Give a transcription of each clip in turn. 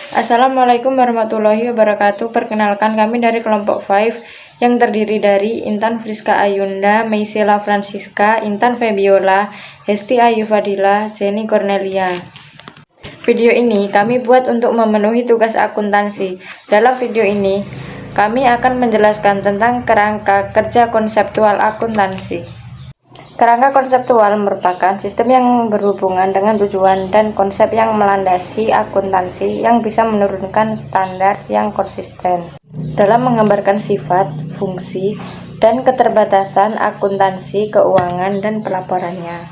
Assalamualaikum warahmatullahi wabarakatuh. Perkenalkan, kami dari kelompok 5 yang terdiri dari Intan Friska Ayunda, Meisela Francisca, Intan Febiola, Hesti Ayu Fadila, Jenny Cornelia. Video ini kami buat untuk memenuhi tugas akuntansi. Dalam video ini, kami akan menjelaskan tentang kerangka kerja konseptual akuntansi. Kerangka konseptual merupakan sistem yang berhubungan dengan tujuan dan konsep yang melandasi akuntansi yang bisa menurunkan standar yang konsisten dalam menggambarkan sifat, fungsi, dan keterbatasan akuntansi keuangan dan pelaporannya.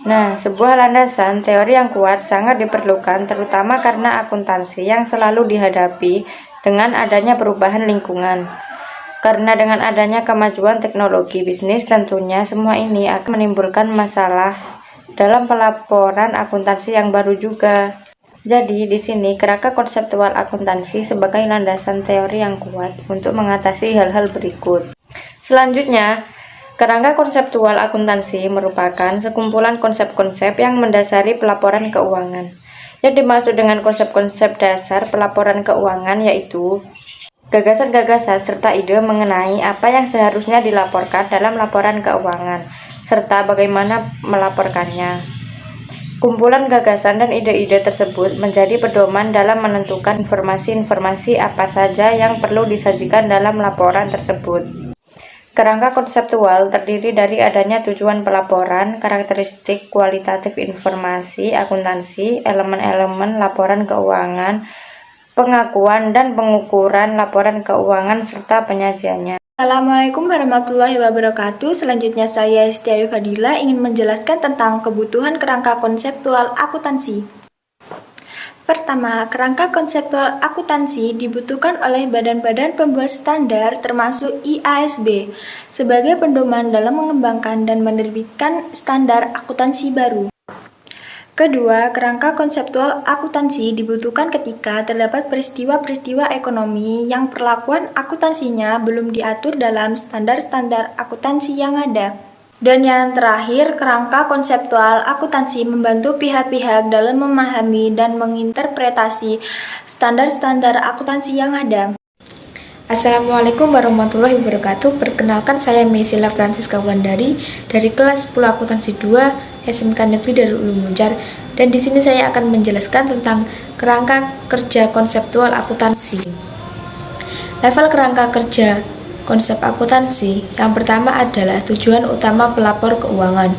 Nah, sebuah landasan teori yang kuat sangat diperlukan terutama karena akuntansi yang selalu dihadapi dengan adanya perubahan lingkungan. Karena dengan adanya kemajuan teknologi bisnis, tentunya semua ini akan menimbulkan masalah dalam pelaporan akuntansi yang baru juga. Jadi, di sini kerangka konseptual akuntansi sebagai landasan teori yang kuat untuk mengatasi hal-hal berikut. Selanjutnya, kerangka konseptual akuntansi merupakan sekumpulan konsep-konsep yang mendasari pelaporan keuangan. Yang dimaksud dengan konsep-konsep dasar pelaporan keuangan yaitu gagasan-gagasan serta ide mengenai apa yang seharusnya dilaporkan dalam laporan keuangan, serta bagaimana melaporkannya. Kumpulan gagasan dan ide-ide tersebut menjadi pedoman dalam menentukan informasi-informasi apa saja yang perlu disajikan dalam laporan tersebut. Kerangka konseptual terdiri dari adanya tujuan pelaporan, karakteristik kualitatif informasi akuntansi, elemen-elemen laporan keuangan, pengakuan dan pengukuran laporan keuangan serta penyajiannya. Assalamualaikum warahmatullahi wabarakatuh. Selanjutnya saya Hesti Ayu Fadila ingin menjelaskan tentang kebutuhan kerangka konseptual akuntansi. Pertama, kerangka konseptual akuntansi dibutuhkan oleh badan-badan pembuat standar termasuk IASB sebagai pedoman dalam mengembangkan dan menerbitkan standar akuntansi baru. Kedua, kerangka konseptual akuntansi dibutuhkan ketika terdapat peristiwa-peristiwa ekonomi yang perlakuan akuntansinya belum diatur dalam standar-standar akuntansi yang ada. Dan yang terakhir, kerangka konseptual akuntansi membantu pihak-pihak dalam memahami dan menginterpretasi standar-standar akuntansi yang ada. Assalamualaikum warahmatullahi wabarakatuh. Perkenalkan, saya Meisela Francisca Wulandari dari kelas 10 akuntansi 2 SMK Negeri Darul Ulum Muncar, dan di sini saya akan menjelaskan tentang kerangka kerja konseptual akuntansi. Level kerangka kerja konsep akuntansi yang pertama adalah tujuan utama pelapor keuangan.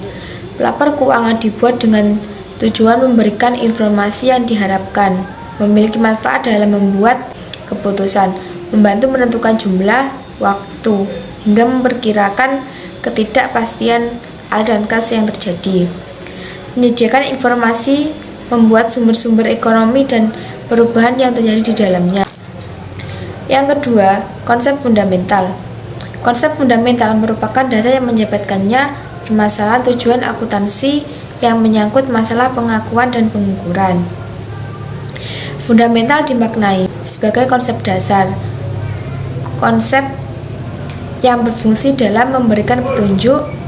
Pelapor keuangan dibuat dengan tujuan memberikan informasi yang diharapkan, memiliki manfaat dalam membuat keputusan, membantu menentukan jumlah, waktu, hingga memperkirakan ketidakpastian aliran kas yang terjadi. Menyediakan informasi, membuat sumber-sumber ekonomi dan perubahan yang terjadi di dalamnya. Yang kedua, konsep fundamental. Konsep fundamental merupakan dasar yang menyebutkannya permasalahan tujuan akuntansi yang menyangkut masalah pengakuan dan pengukuran. Fundamental dimaknai sebagai konsep dasar, konsep yang berfungsi dalam memberikan petunjuk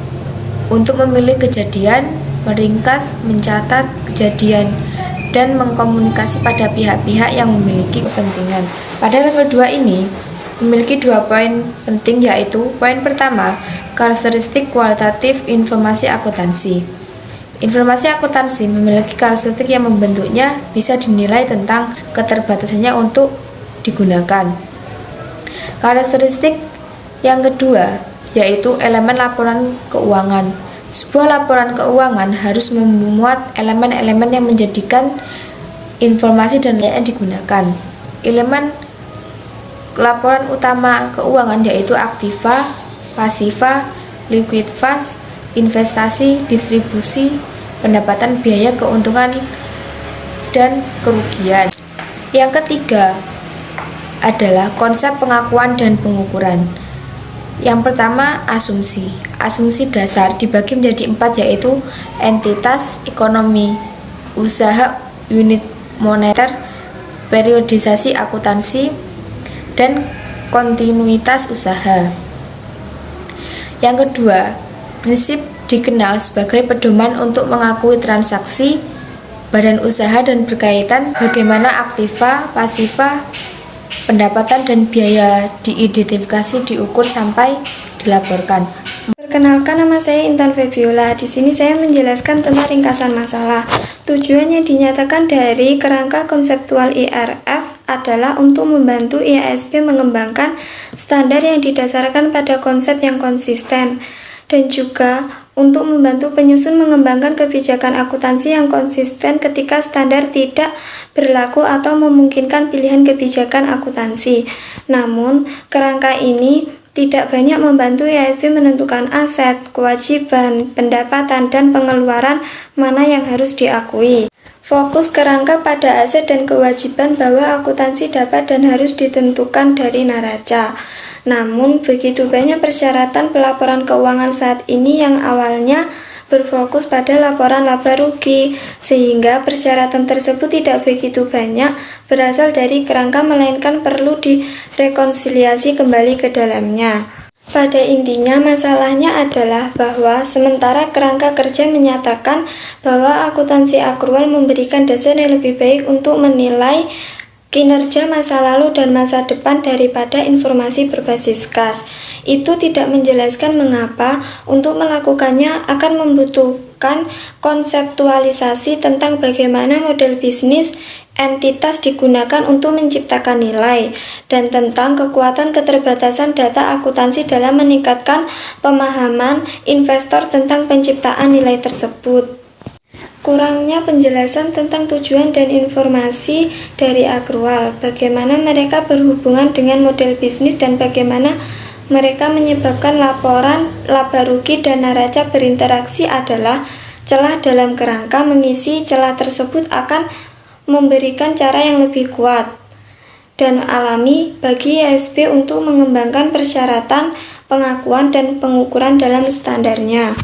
untuk memilih kejadian, meringkas, mencatat kejadian, dan mengkomunikasi pada pihak-pihak yang memiliki kepentingan. Pada level 2 ini memiliki 2 poin penting, yaitu poin pertama, karakteristik kualitatif informasi akuntansi. Informasi akuntansi memiliki karakteristik yang membentuknya bisa dinilai tentang keterbatasannya untuk digunakan. Karakteristik yang kedua yaitu elemen laporan keuangan. Sebuah laporan keuangan harus memuat elemen-elemen yang menjadikan informasi dan yang digunakan. Elemen laporan utama keuangan yaitu aktiva, pasiva, liquid fund, investasi, distribusi, pendapatan, biaya, keuntungan, dan kerugian. Yang ketiga adalah konsep pengakuan dan pengukuran. Yang pertama, asumsi. Asumsi dasar dibagi menjadi 4, yaitu entitas ekonomi, usaha, unit moneter, periodisasi akuntansi, dan kontinuitas usaha. Yang kedua, prinsip dikenal sebagai pedoman untuk mengakui transaksi, badan usaha dan berkaitan bagaimana aktiva, pasiva, pendapatan dan biaya diidentifikasi, diukur sampai dilaporkan. Perkenalkan, nama saya Intan Febiola. Di sini saya menjelaskan tentang ringkasan masalah. Tujuan yang dinyatakan dari kerangka konseptual IRF adalah untuk membantu IASP mengembangkan standar yang didasarkan pada konsep yang konsisten dan juga untuk membantu penyusun mengembangkan kebijakan akuntansi yang konsisten ketika standar tidak berlaku atau memungkinkan pilihan kebijakan akuntansi. Namun, kerangka ini tidak banyak membantu IASP menentukan aset, kewajiban, pendapatan, dan pengeluaran mana yang harus diakui. Fokus kerangka pada aset dan kewajiban bahwa akuntansi dapat dan harus ditentukan dari neraca. Namun, begitu banyak persyaratan pelaporan keuangan saat ini yang awalnya berfokus pada laporan laba rugi, sehingga persyaratan tersebut tidak begitu banyak berasal dari kerangka melainkan perlu direkonsiliasi kembali ke dalamnya. Pada intinya, masalahnya adalah bahwa sementara kerangka kerja menyatakan bahwa akuntansi akrual memberikan dasar yang lebih baik untuk menilai kinerja masa lalu dan masa depan daripada informasi berbasis kas. Itu tidak menjelaskan mengapa untuk melakukannya akan membutuhkan konseptualisasi tentang bagaimana model bisnis entitas digunakan untuk menciptakan nilai, dan tentang kekuatan keterbatasan data akuntansi dalam meningkatkan pemahaman investor tentang penciptaan nilai tersebut. Kurangnya penjelasan tentang tujuan dan informasi dari akrual, bagaimana mereka berhubungan dengan model bisnis, dan bagaimana mereka menyebabkan laporan laba rugi dan neraca berinteraksi adalah celah dalam kerangka. Mengisi celah tersebut akan memberikan cara yang lebih kuat dan alami bagi IASP untuk mengembangkan persyaratan pengakuan dan pengukuran dalam standarnya.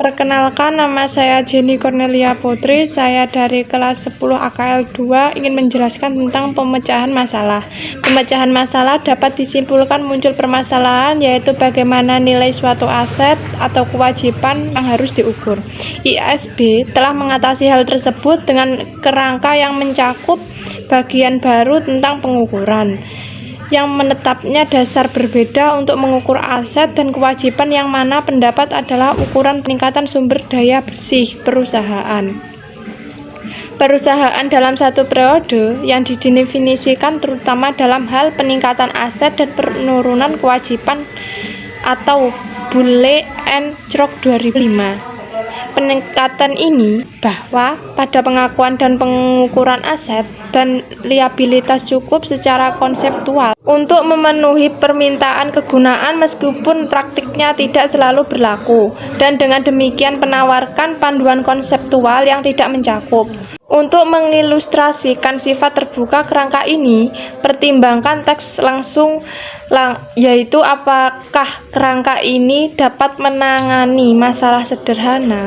Perkenalkan, nama saya Jenny Cornelia Putri. Saya dari kelas 10 AKL 2 ingin menjelaskan tentang pemecahan masalah. Pemecahan masalah dapat disimpulkan muncul permasalahan, yaitu bagaimana nilai suatu aset atau kewajiban yang harus diukur. IASB telah mengatasi hal tersebut dengan kerangka yang mencakup bagian baru tentang pengukuran, yang menetapnya dasar berbeda untuk mengukur aset dan kewajiban, yang mana pendapat adalah ukuran peningkatan sumber daya bersih perusahaan. Perusahaan dalam satu periode yang didefinisikan terutama dalam hal peningkatan aset dan penurunan kewajiban atau Bulle and Chalk 2005. Peningkatan ini bahwa pada pengakuan dan pengukuran aset dan liabilitas cukup secara konseptual untuk memenuhi permintaan kegunaan meskipun praktiknya tidak selalu berlaku, dan dengan demikian menawarkan panduan konseptual yang tidak mencakup. Untuk mengilustrasikan sifat terbuka kerangka ini, pertimbangkan teks langsung yaitu apakah kerangka ini dapat menangani masalah sederhana.